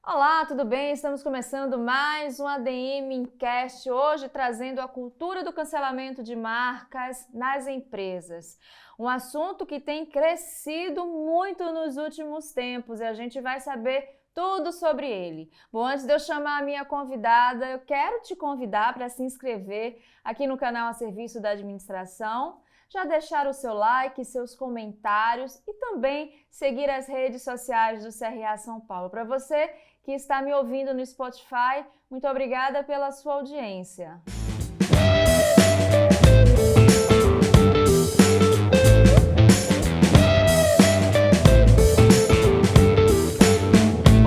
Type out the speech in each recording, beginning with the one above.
Olá, tudo bem? Estamos começando mais um ADM Incast, hoje trazendo a cultura do cancelamento de marcas nas empresas. Um assunto que tem crescido muito nos últimos tempos e a gente vai saber tudo sobre ele. Bom, antes de eu chamar a minha convidada, eu quero te convidar para se inscrever aqui no canal a serviço da administração, já deixar o seu like, seus comentários e também seguir as redes sociais do CRA São Paulo. Para você que está me ouvindo no Spotify, muito obrigada pela sua audiência.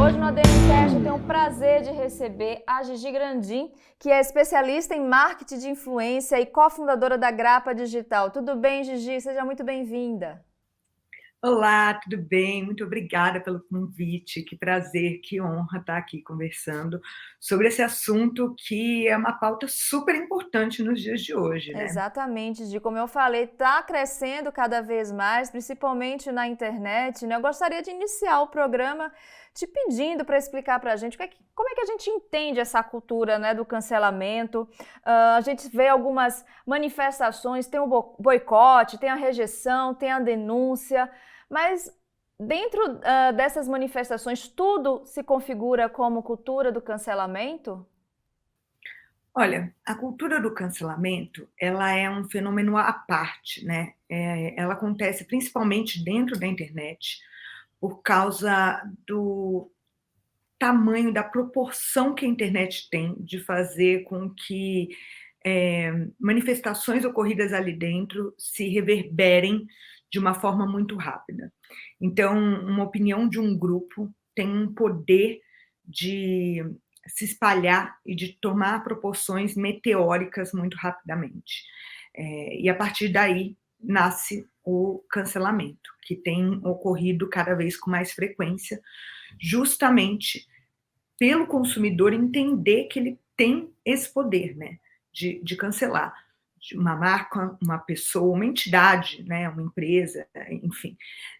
Hoje no ADMcast eu tenho o prazer de receber a Gigi Grandin, que é especialista em marketing de influência e cofundadora da Grapa Digital. Tudo bem, Gigi? Seja muito bem-vinda. Olá, tudo bem? Muito obrigada pelo convite. Que prazer, que honra estar aqui conversando sobre esse assunto que é uma pauta super importante nos dias de hoje, né? Exatamente, Gigi. Como eu falei, está crescendo cada vez mais, principalmente na internet, né? Eu gostaria de iniciar o programa te pedindo para explicar para a gente como é que a gente entende essa cultura, né, do cancelamento. A gente vê algumas manifestações, tem o boicote, tem a rejeição, tem a denúncia, mas dentro dessas manifestações, tudo se configura como cultura do cancelamento? Olha, a cultura do cancelamento, ela é um fenômeno à parte, né? Ela acontece principalmente dentro da internet por causa do tamanho, da proporção que a internet tem de fazer com que manifestações ocorridas ali dentro se reverberem de uma forma muito rápida. Então, uma opinião de um grupo tem um poder de se espalhar e de tomar proporções meteóricas muito rapidamente. E a partir daí nasce o cancelamento, que tem ocorrido cada vez com mais frequência, justamente pelo consumidor entender que ele tem esse poder, né, de cancelar de uma marca, uma pessoa, uma entidade, né, uma empresa, enfim.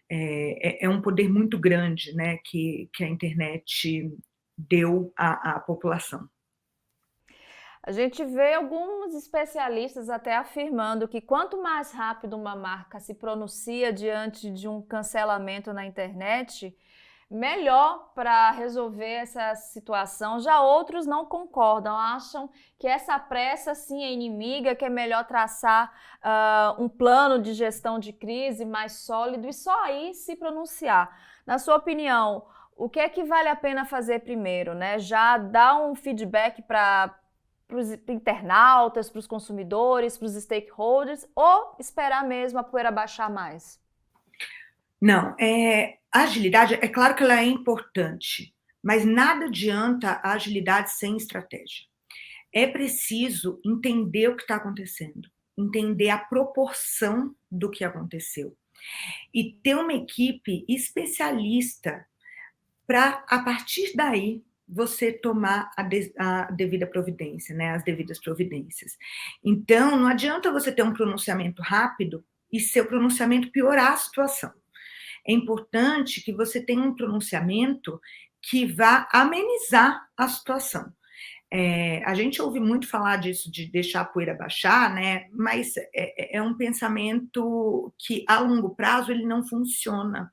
É um poder muito grande, né, que a internet deu à população. A gente vê alguns especialistas até afirmando que quanto mais rápido uma marca se pronuncia diante de um cancelamento na internet, melhor para resolver essa situação. Já outros não concordam, acham que essa pressa sim é inimiga, que é melhor traçar um plano de gestão de crise mais sólido e só aí se pronunciar. Na sua opinião, o que é que vale a pena fazer primeiro, né? Já dar um feedback para os internautas, para os consumidores, para os stakeholders, ou esperar mesmo a poeira baixar mais? Não, a agilidade, é claro que ela é importante, mas nada adianta a agilidade sem estratégia. É preciso entender o que está acontecendo, entender a proporção do que aconteceu e ter uma equipe especialista para, a partir daí, você tomar a devida providência, né, as devidas providências. Então, não adianta você ter um pronunciamento rápido e seu pronunciamento piorar a situação. É importante que você tenha um pronunciamento que vá amenizar a situação. A gente ouve muito falar disso, de deixar a poeira baixar, né? Mas é um pensamento que, a longo prazo, ele não funciona.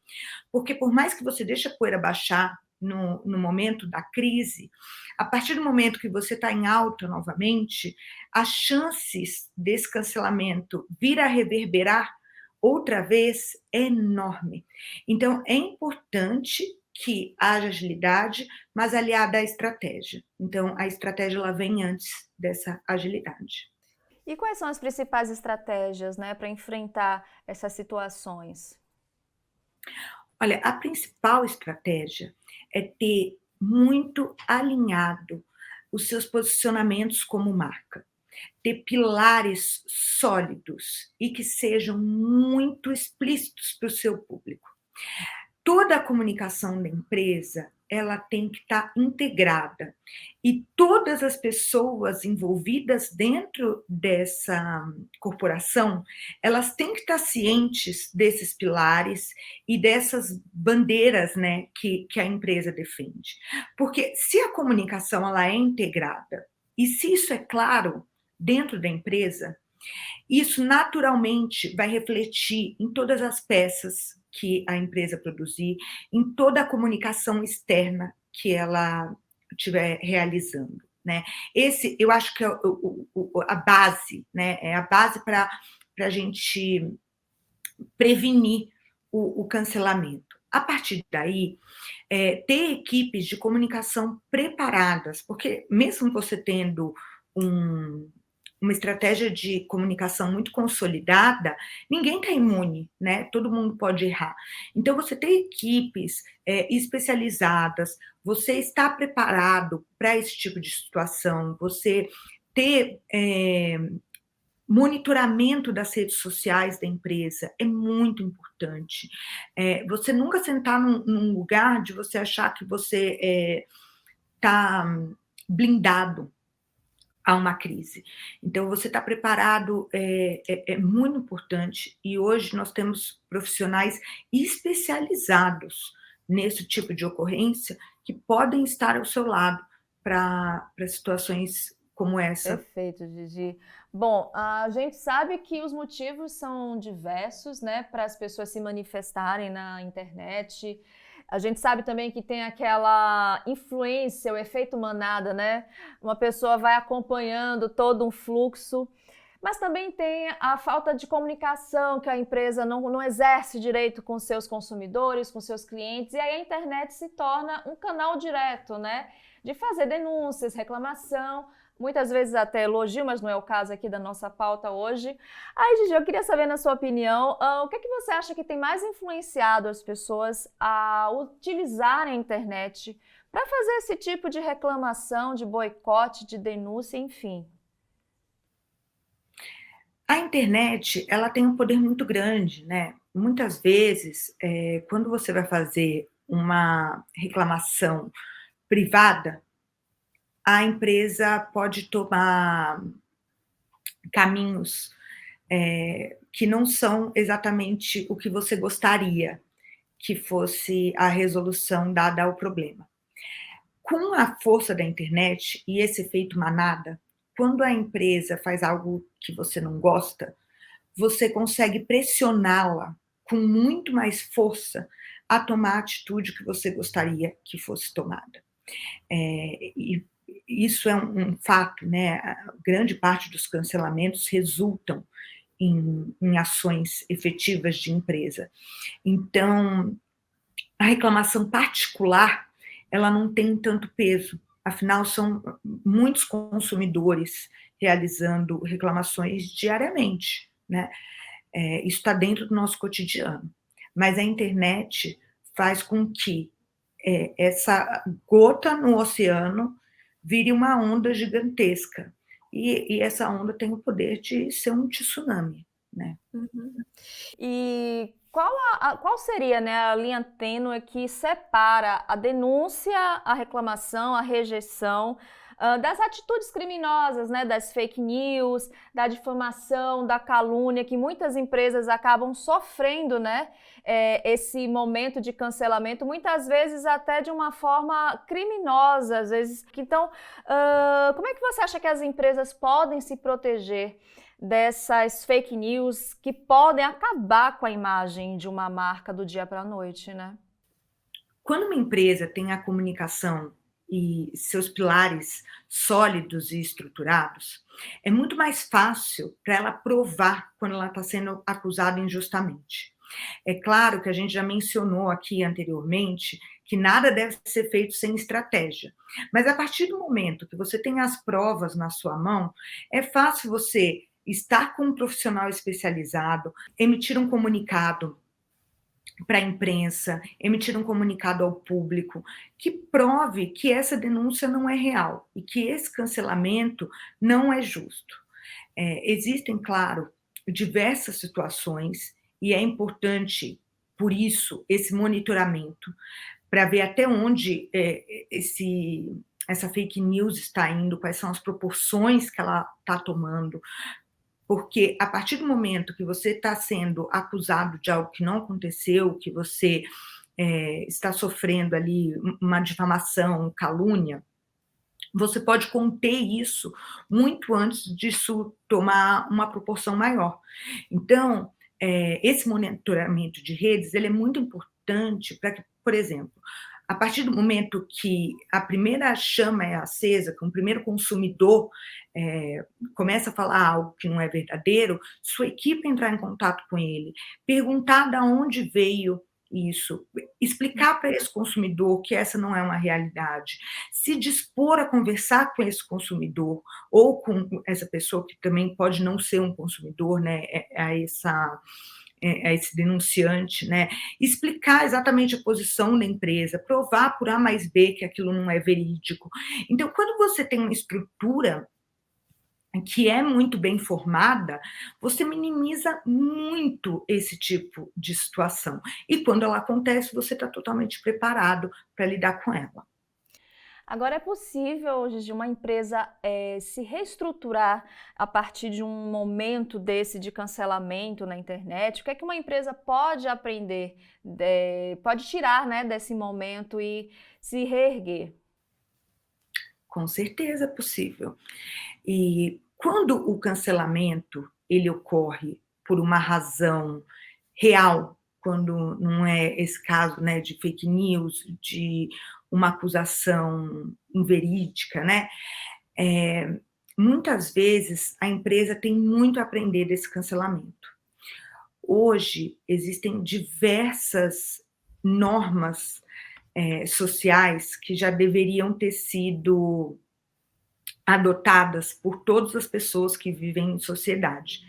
Porque, por mais que você deixe a poeira baixar no momento da crise, a partir do momento que você está em alta novamente, as chances desse cancelamento vir a reverberar outra vez é enorme. Então, é importante que haja agilidade, mas aliada à estratégia. Então, a estratégia ela vem antes dessa agilidade. E quais são as principais estratégias, né, para enfrentar essas situações? Olha, a principal estratégia é ter muito alinhado os seus posicionamentos como marca. Ter pilares sólidos e que sejam muito explícitos para o seu público. Toda a comunicação da empresa ela tem que estar integrada. E todas as pessoas envolvidas dentro dessa corporação, elas têm que estar cientes desses pilares e dessas bandeiras, né, que a empresa defende. Porque se a comunicação ela é integrada, e se isso é claro dentro da empresa, isso naturalmente vai refletir em todas as peças que a empresa produzir, em toda a comunicação externa que ela estiver realizando, né? Esse, eu acho que é a base, né? É a base para a gente prevenir o cancelamento. A partir daí, ter equipes de comunicação preparadas, porque mesmo você tendo uma estratégia de comunicação muito consolidada, ninguém está imune, né? Todo mundo pode errar. Então, você ter equipes especializadas, você está preparado para esse tipo de situação, você ter monitoramento das redes sociais da empresa é muito importante. Você nunca sentar num lugar de você achar que você está blindado a uma crise. Então, você está preparado é muito importante, e hoje nós temos profissionais especializados nesse tipo de ocorrência que podem estar ao seu lado para situações como essa. Perfeito, Gigi. Bom, a gente sabe que os motivos são diversos, né, para as pessoas se manifestarem na internet. A gente sabe também que tem aquela influência, o efeito manada, né? Uma pessoa vai acompanhando todo um fluxo, mas também tem a falta de comunicação que a empresa não exerce direito com seus consumidores, com seus clientes, e aí a internet se torna um canal direto, né? De fazer denúncias, reclamação, muitas vezes até elogio, mas não é o caso aqui da nossa pauta hoje. Aí, Gigi, eu queria saber, na sua opinião, o que você acha que tem mais influenciado as pessoas a utilizarem a internet para fazer esse tipo de reclamação, de boicote, de denúncia, enfim? A internet, ela tem um poder muito grande, né? Muitas vezes, quando você vai fazer uma reclamação privada, a empresa pode tomar caminhos que não são exatamente o que você gostaria que fosse a resolução dada ao problema. Com a força da internet e esse efeito manada, quando a empresa faz algo que você não gosta, você consegue pressioná-la com muito mais força a tomar a atitude que você gostaria que fosse tomada. E isso é um fato, né? A grande parte dos cancelamentos resultam em ações efetivas de empresa. Então, a reclamação particular, ela não tem tanto peso, afinal, são muitos consumidores realizando reclamações diariamente, né? Isso está dentro do nosso cotidiano. Mas a internet faz com que essa gota no oceano vire uma onda gigantesca. E essa onda tem o poder de ser um tsunami, né? Uhum. E qual seria, né, a linha tênue que separa a denúncia, a reclamação, a rejeição, das atitudes criminosas, né, das fake news, da difamação, da calúnia, que muitas empresas acabam sofrendo, né, esse momento de cancelamento, muitas vezes até de uma forma criminosa, às vezes. Então, como é que você acha que as empresas podem se proteger dessas fake news que podem acabar com a imagem de uma marca do dia para a noite, né? Quando uma empresa tem a comunicação e seus pilares sólidos e estruturados, é muito mais fácil para ela provar quando ela está sendo acusada injustamente. É claro que a gente já mencionou aqui anteriormente que nada deve ser feito sem estratégia, mas a partir do momento que você tem as provas na sua mão, é fácil você estar com um profissional especializado, emitir um comunicado para a imprensa, emitir um comunicado ao público que prove que essa denúncia não é real e que esse cancelamento não é justo. Existem, claro, diversas situações e é importante, por isso, esse monitoramento para ver até onde essa fake news está indo, quais são as proporções que ela está tomando, porque a partir do momento que você está sendo acusado de algo que não aconteceu, que você está sofrendo ali uma difamação, calúnia, você pode conter isso muito antes disso tomar uma proporção maior. Então, esse monitoramento de redes, ele é muito importante para que, por exemplo, a partir do momento que a primeira chama é acesa, que um primeiro consumidor começa a falar algo que não é verdadeiro, sua equipe entrar em contato com ele, perguntar de onde veio isso, explicar para esse consumidor que essa não é uma realidade, se dispor a conversar com esse consumidor ou com essa pessoa que também pode não ser um consumidor, né, a esse denunciante, né, explicar exatamente a posição da empresa, provar por A mais B que aquilo não é verídico. Então, quando você tem uma estrutura que é muito bem formada, você minimiza muito esse tipo de situação. E quando ela acontece, você está totalmente preparado para lidar com ela. Agora, é possível, Gigi, uma empresa se reestruturar a partir de um momento desse de cancelamento na internet? O que é que uma empresa pode aprender, pode tirar, né, desse momento e se reerguer? Com certeza é possível. E quando o cancelamento ele ocorre por uma razão real, quando não é esse caso, né, de fake news, de uma acusação inverídica, né, muitas vezes a empresa tem muito a aprender desse cancelamento. Hoje existem diversas normas sociais que já deveriam ter sido adotadas por todas as pessoas que vivem em sociedade.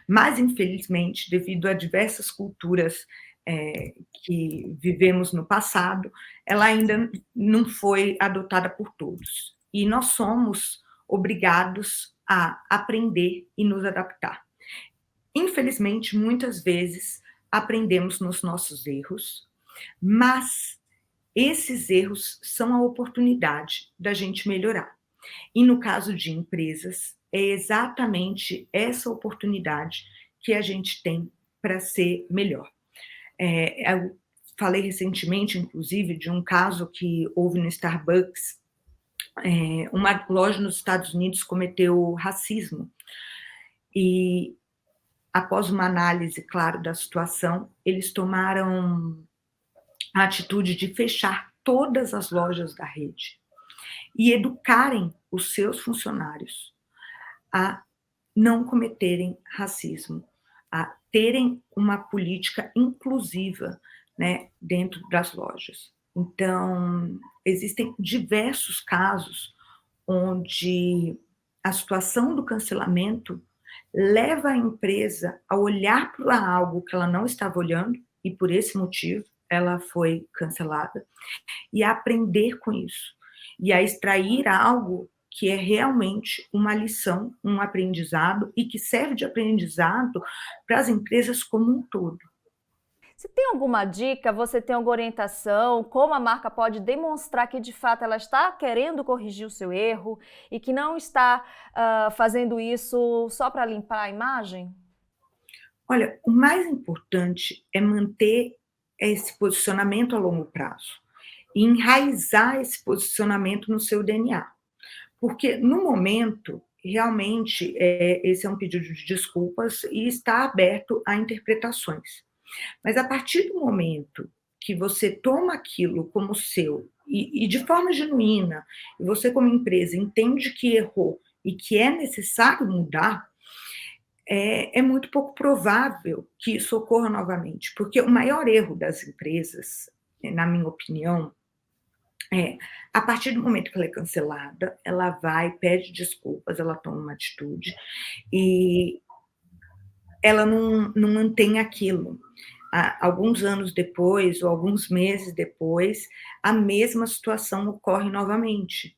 Mas, infelizmente, devido a diversas culturas que vivemos no passado, ela ainda não foi adotada por todos. E nós somos obrigados a aprender e nos adaptar. Infelizmente, muitas vezes aprendemos nos nossos erros, mas esses erros são a oportunidade da gente melhorar. E no caso de empresas, é exatamente essa oportunidade que a gente tem para ser melhor. Eu falei recentemente, inclusive, de um caso que houve no Starbucks. Uma loja nos Estados Unidos cometeu racismo. E, após uma análise, claro, da situação, eles tomaram a atitude de fechar todas as lojas da rede e educarem os seus funcionários a não cometerem racismo, a terem uma política inclusiva, né, dentro das lojas. Então, existem diversos casos onde a situação do cancelamento leva a empresa a olhar para algo que ela não estava olhando, e por esse motivo ela foi cancelada, e a aprender com isso, e a extrair algo que é realmente uma lição, um aprendizado, e que serve de aprendizado para as empresas como um todo. Você tem alguma dica? Você tem alguma orientação? Como a marca pode demonstrar que de fato ela está querendo corrigir o seu erro e que não está fazendo isso só para limpar a imagem? Olha, o mais importante é manter esse posicionamento a longo prazo e enraizar esse posicionamento no seu DNA. Porque no momento, realmente, esse é um pedido de desculpas e está aberto a interpretações. Mas a partir do momento que você toma aquilo como seu e de forma genuína, e você como empresa entende que errou e que é necessário mudar, é muito pouco provável que isso ocorra novamente, porque o maior erro das empresas, na minha opinião, a partir do momento que ela é cancelada, ela vai, pede desculpas, ela toma uma atitude e ela não mantém aquilo. Alguns anos depois, ou alguns meses depois, a mesma situação ocorre novamente.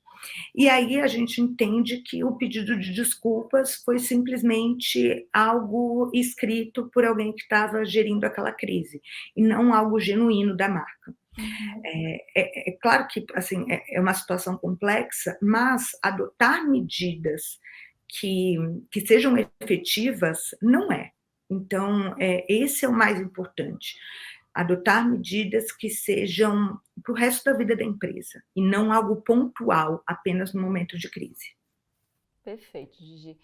E aí a gente entende que o pedido de desculpas foi simplesmente algo escrito por alguém que estava gerindo aquela crise, e não algo genuíno da marca. Uhum. É claro que, assim, é uma situação complexa, mas adotar medidas que que sejam efetivas não é. Então, esse é o mais importante, adotar medidas que sejam para o resto da vida da empresa, e não algo pontual, apenas no momento de crise. Perfeito, Gigi.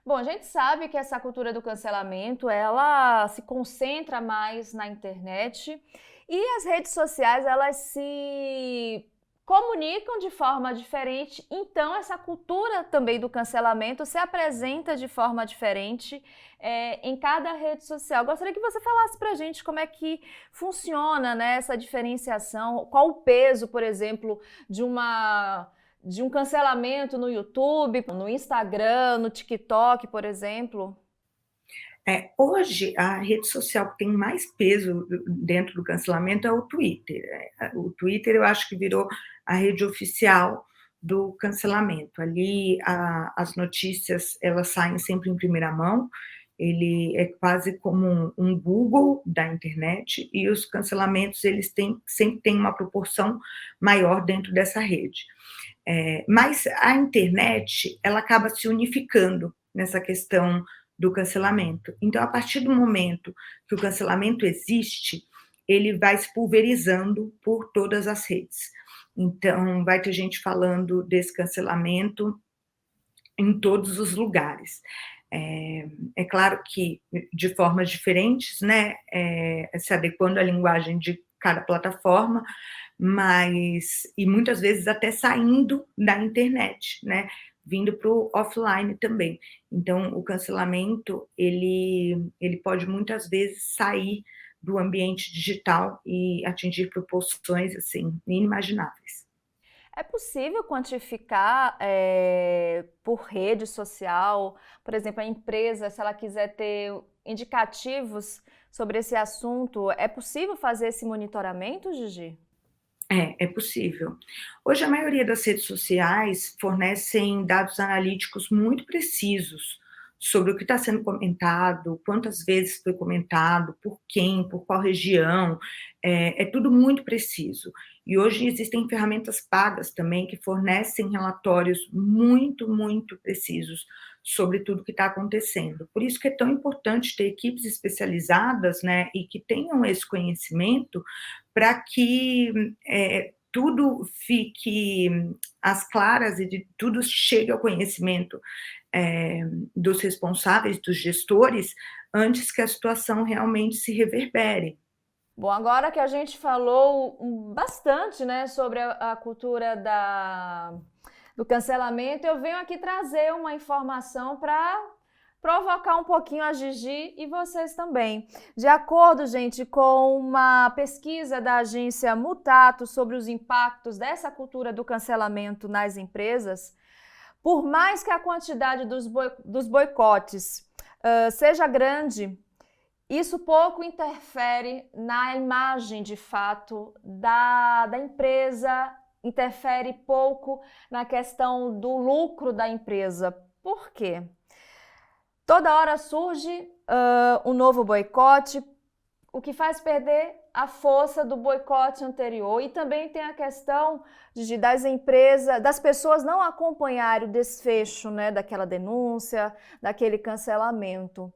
Bom, a gente sabe que essa cultura do cancelamento, ela se concentra mais na internet e as redes sociais, elas se comunicam de forma diferente, então essa cultura também do cancelamento se apresenta de forma diferente em cada rede social. Gostaria que você falasse pra gente como é que funciona, né, essa diferenciação, qual o peso, por exemplo, de uma de um cancelamento no YouTube, no Instagram, no TikTok, por exemplo? Hoje, a rede social que tem mais peso dentro do cancelamento é o Twitter. O Twitter eu acho que virou a rede oficial do cancelamento. Ali as notícias elas saem sempre em primeira mão, ele é quase como um Google da internet, e os cancelamentos eles sempre têm uma proporção maior dentro dessa rede. Mas a internet, ela acaba se unificando nessa questão do cancelamento. Então, a partir do momento que o cancelamento existe, ele vai se pulverizando por todas as redes. Então, vai ter gente falando desse cancelamento em todos os lugares. É claro que de formas diferentes, né, se adequando à linguagem de cada plataforma, mas e muitas vezes até saindo da internet, né, vindo para o offline também. Então o cancelamento, ele pode muitas vezes sair do ambiente digital e atingir proporções, assim, inimagináveis. É possível quantificar por rede social, por exemplo, a empresa, se ela quiser ter indicativos sobre esse assunto, é possível fazer esse monitoramento, Gigi? É possível. Hoje a maioria das redes sociais fornecem dados analíticos muito precisos sobre o que está sendo comentado, quantas vezes foi comentado, por quem, por qual região, é tudo muito preciso. E hoje existem ferramentas pagas também que fornecem relatórios muito, muito precisos sobre tudo que está acontecendo. Por isso que é tão importante ter equipes especializadas, né, e que tenham esse conhecimento para que tudo fique às claras e de tudo chegue ao conhecimento dos responsáveis, dos gestores, antes que a situação realmente se reverbere. Bom, agora que a gente falou bastante, né, sobre a cultura do cancelamento, eu venho aqui trazer uma informação para provocar um pouquinho a Gigi e vocês também. De acordo, gente, com uma pesquisa da agência Mutato sobre os impactos dessa cultura do cancelamento nas empresas, por mais que a quantidade dos boicotes seja grande, isso pouco interfere na imagem, de fato, da empresa, interfere pouco na questão do lucro da empresa. Por quê? Toda hora surge um novo boicote, o que faz perder a força do boicote anterior. E também tem a questão das empresas, das pessoas não acompanharem o desfecho, né, daquela denúncia, daquele cancelamento.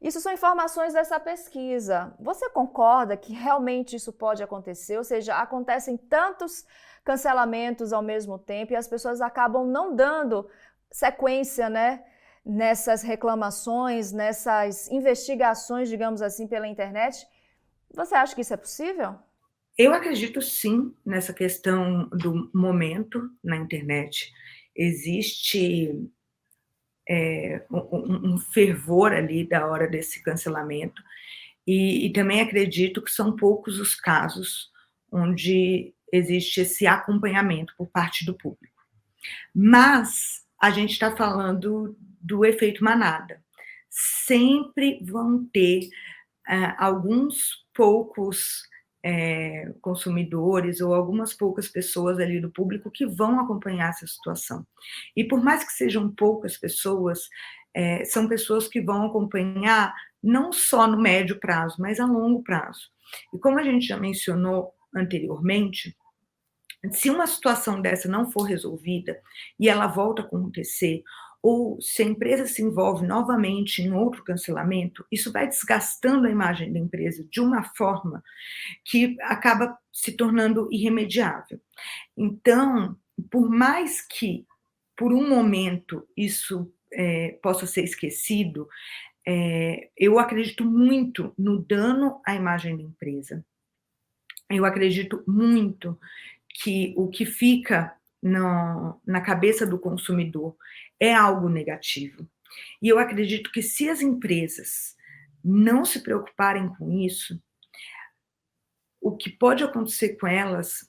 Isso são informações dessa pesquisa. Você concorda que realmente isso pode acontecer? Ou seja, acontecem tantos cancelamentos ao mesmo tempo e as pessoas acabam não dando sequência, né, nessas reclamações, nessas investigações, digamos assim, pela internet. Você acha que isso é possível? Eu acredito sim nessa questão do momento na internet. Existe um fervor ali da hora desse cancelamento, e também acredito que são poucos os casos onde existe esse acompanhamento por parte do público. Mas a gente está falando do efeito manada. Sempre vão ter alguns poucos consumidores ou algumas poucas pessoas ali do público que vão acompanhar essa situação. E por mais que sejam poucas pessoas, são pessoas que vão acompanhar não só no médio prazo, mas a longo prazo. E como a gente já mencionou anteriormente, se uma situação dessa não for resolvida e ela volta a acontecer, ou se a empresa se envolve novamente em outro cancelamento, isso vai desgastando a imagem da empresa de uma forma que acaba se tornando irremediável. Então, por mais que por um momento isso possa ser esquecido, eu acredito muito no dano à imagem da empresa. Eu acredito muito que o que fica na cabeça do consumidor é algo negativo. E eu acredito que se as empresas não se preocuparem com isso, o que pode acontecer com elas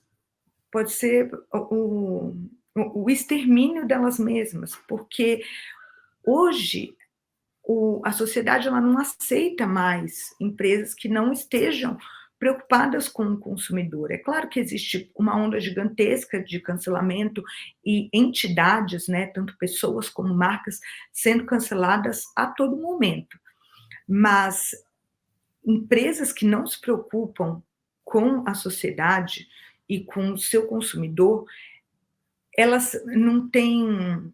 pode ser o extermínio delas mesmas, porque hoje a sociedade ela não aceita mais empresas que não estejam preocupadas com o consumidor. É claro que existe uma onda gigantesca de cancelamento e entidades, né, tanto pessoas como marcas, sendo canceladas a todo momento. Mas empresas que não se preocupam com a sociedade e com o seu consumidor, elas não têm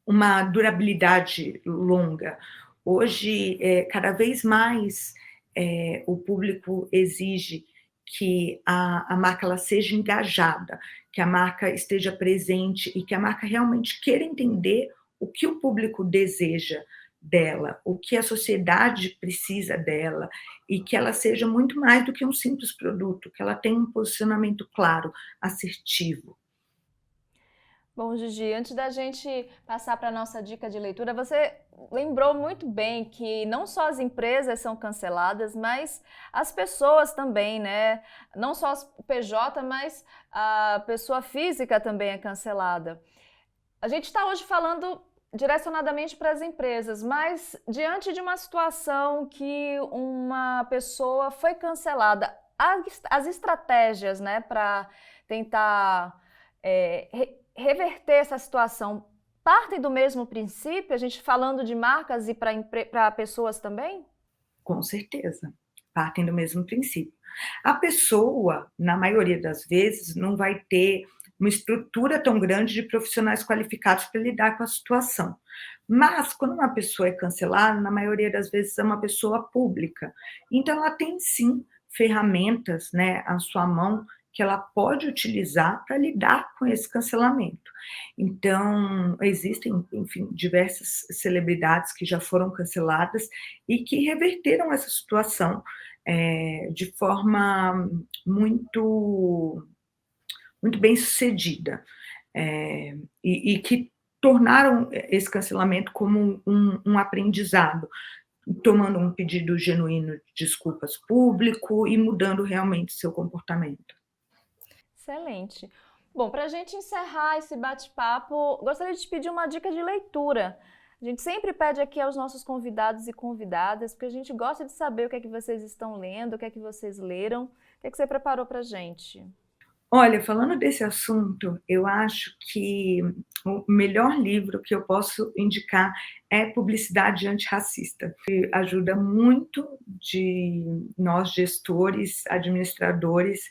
uma durabilidade longa. Hoje, cada vez mais, o público exige que a marca ela seja engajada, que a marca esteja presente e que a marca realmente queira entender o que o público deseja dela, o que a sociedade precisa dela, e que ela seja muito mais do que um simples produto, que ela tenha um posicionamento claro, assertivo. Bom, Gigi, antes da gente passar para a nossa dica de leitura, você lembrou muito bem que não só as empresas são canceladas, mas as pessoas também, né? Não só o PJ, mas a pessoa física também é cancelada. A gente está hoje falando direcionadamente para as empresas, mas diante de uma situação que uma pessoa foi cancelada, as estratégias, né, para tentar reverter essa situação partem do mesmo princípio, a gente falando de marcas e para pessoas também? Com certeza, partem do mesmo princípio. A pessoa, na maioria das vezes, não vai ter uma estrutura tão grande de profissionais qualificados para lidar com a situação. Mas, quando uma pessoa é cancelada, na maioria das vezes é uma pessoa pública. Então, ela tem sim ferramentas, né, à sua mão que ela pode utilizar para lidar com esse cancelamento. Então, existem, enfim, diversas celebridades que já foram canceladas e que reverteram essa situação de forma muito, muito bem sucedida, e que tornaram esse cancelamento como um aprendizado, tomando um pedido genuíno de desculpas público e mudando realmente seu comportamento. Excelente. Bom, para a gente encerrar esse bate-papo, gostaria de te pedir uma dica de leitura. A gente sempre pede aqui aos nossos convidados e convidadas, porque a gente gosta de saber o que é que vocês estão lendo, o que é que vocês leram, o que é que você preparou para a gente. Olha, falando desse assunto, eu acho que o melhor livro que eu posso indicar é Publicidade Antirracista, que ajuda muito de nós gestores, administradores,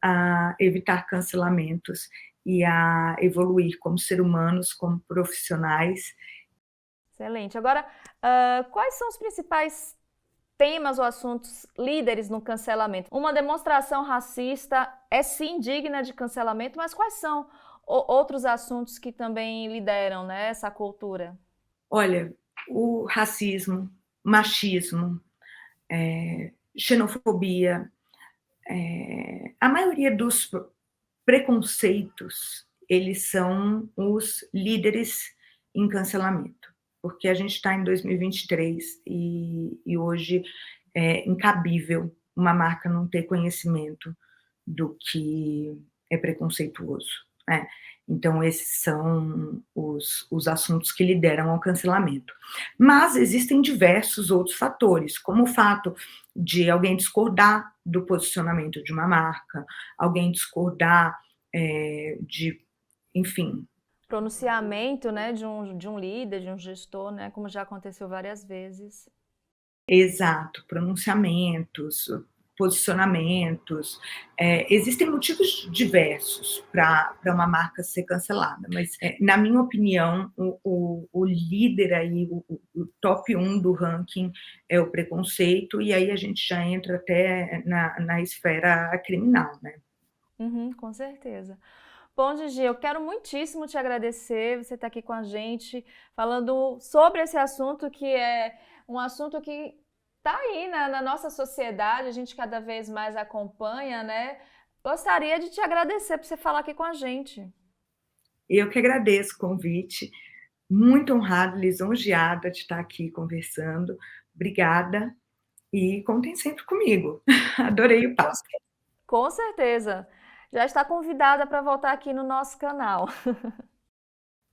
a evitar cancelamentos e a evoluir como ser humanos, como profissionais. Excelente. Agora, quais são os principais temas ou assuntos líderes no cancelamento? Uma demonstração racista é sim digna de cancelamento, mas quais são outros assuntos que também lideram, né, essa cultura? Olha, o racismo, machismo, xenofobia, a maioria dos preconceitos, eles são os líderes em cancelamento, porque a gente está em 2023 e hoje é incabível uma marca não ter conhecimento do que é preconceituoso, né? Então, esses são os assuntos que lideram ao cancelamento. Mas existem diversos outros fatores, como o fato de alguém discordar do posicionamento de uma marca, alguém discordar enfim. Pronunciamento, né, de um líder, de um gestor, né, como já aconteceu várias vezes. Exato, pronunciamentos, posicionamentos. Existem motivos diversos para uma marca ser cancelada, mas, na minha opinião, o líder aí, o top 1 do ranking é o preconceito, e aí a gente já entra até na esfera criminal, né? Uhum, com certeza. Bom, Gigi, eu quero muitíssimo te agradecer, você estar aqui com a gente, falando sobre esse assunto, que é um assunto que está aí na nossa sociedade, a gente cada vez mais acompanha, né? Gostaria de te agradecer por você falar aqui com a gente. Eu que agradeço o convite, muito honrada, lisonjeada de estar aqui conversando. Obrigada e contem sempre comigo. Adorei o papo. Com certeza. Já está convidada para voltar aqui no nosso canal.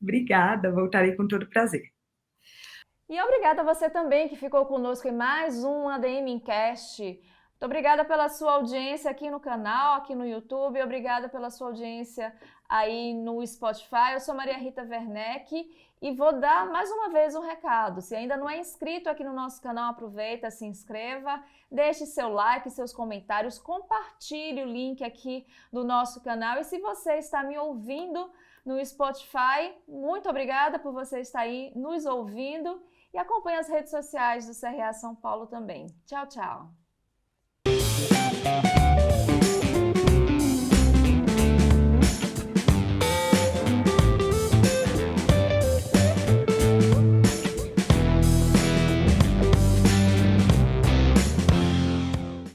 Obrigada, voltarei com todo prazer. E obrigada a você também que ficou conosco em mais um ADM Incast. Muito obrigada pela sua audiência aqui no canal, aqui no YouTube. Obrigada pela sua audiência aí no Spotify. Eu sou Maria Rita Werneck e vou dar mais uma vez um recado. Se ainda não é inscrito aqui no nosso canal, aproveita, se inscreva, deixe seu like, seus comentários, compartilhe o link aqui do nosso canal. E se você está me ouvindo no Spotify, muito obrigada por você estar aí nos ouvindo. E acompanhe as redes sociais do CRA São Paulo também. Tchau, tchau!